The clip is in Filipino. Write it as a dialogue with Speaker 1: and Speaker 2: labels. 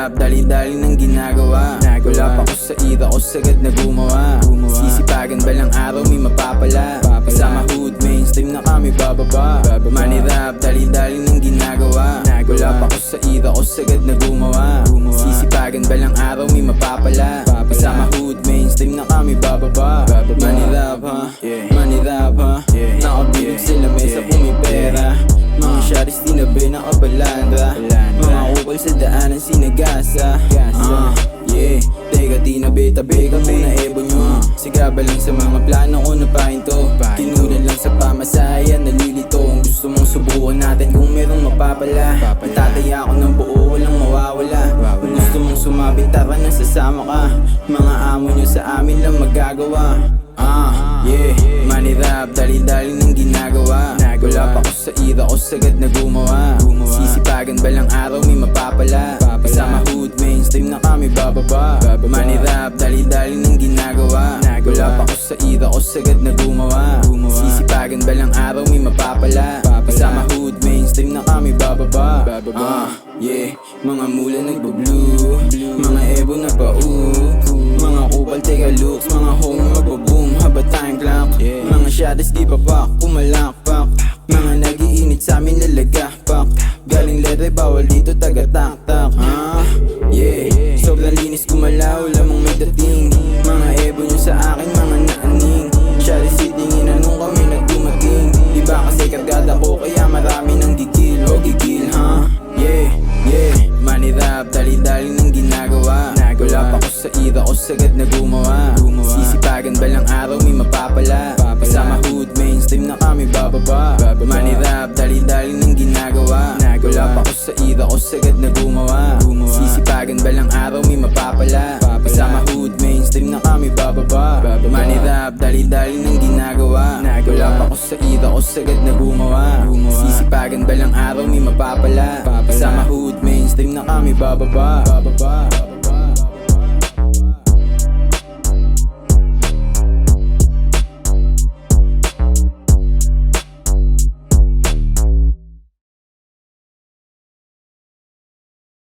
Speaker 1: Manirap, dali-dali ng ginagawa. Wala pa ko sa ira ko, sagad na gumawa. Sisipagan balang araw, may mapapala. Kasama hood, mainstream na kami bababa. Manirap, dali-dali ng ginagawa. Wala pa ko sa ira ko, sagad na gumawa. Sisipagan balang araw, may mapapala. Kasama hood, mainstream na kami bababa. Manirap ha, manirap ha. Nakabilog sa lamesa kung may pera. Mga sharis tinabi nakabalandra. Mga kupal sa daanan sinagasa. Teka tinabi-tabi ka muna ebo nyo. Sigaba lang sa mga plano ko na pahinto. Tinulan lang sa pamasayan, nalilito. Kung gusto mong subukan natin kung merong mapapala. Itataya ako ng buo, walang mawawala. Kung gusto mong sumabit, tara na sasama ka. Mga amo nyo sa amin lang magagawa. Manirap, dali-dali ng ginagawa. Wala pa ko sa ira ko, sagad na gumawa. Sisipagan balang araw, may mapapala. Kasama hood, mainstream na kami bababa. Manirap, dali-dali ng ginagawa. Wala pa ko sa ira ko, sagad na gumawa. Sisipagan balang araw, may mapapala. Kasama hood, mainstream na kami bababa. Mga mula nagbo-blue, mga ebo na pa-oo. Mga kupal, take a looks, mga home magbo-boom. Haba time clock, mga shadows di pa pak, pumalakpak. Mga nagiinit sa amin lalagakpak. Galing lere, bawal dito taga-tak-tak. Sobrang linis gumalaw, lamang may dating. Mga ebo nyo sa akin, mga naaning. Shadows sitingin, anong kami nagdumating. Diba kasi kargada ko, kaya marami ng gigil. O gigil, ha? Manirap, dali-dali ng ginagawa. Wala pa ko sa ira ko, sagad na gumawa. Sisipagan balang araw, may mapapala. Kasama hood, mainstream na kami bababa. Manirap, dali-dali ng ginagawa. Wala pa ko sa ira ko, sagad na gumawa. Sisipagan balang araw, may mapapala. Kasama hood, mainstream na kami bababa. Manirap, dali-dali ng ginagawa. Wala pa ko sa ira ko, sagad na gumawa. Sisipagan balang araw, may mapapala. Kasama hood, mainstream na kami bababa.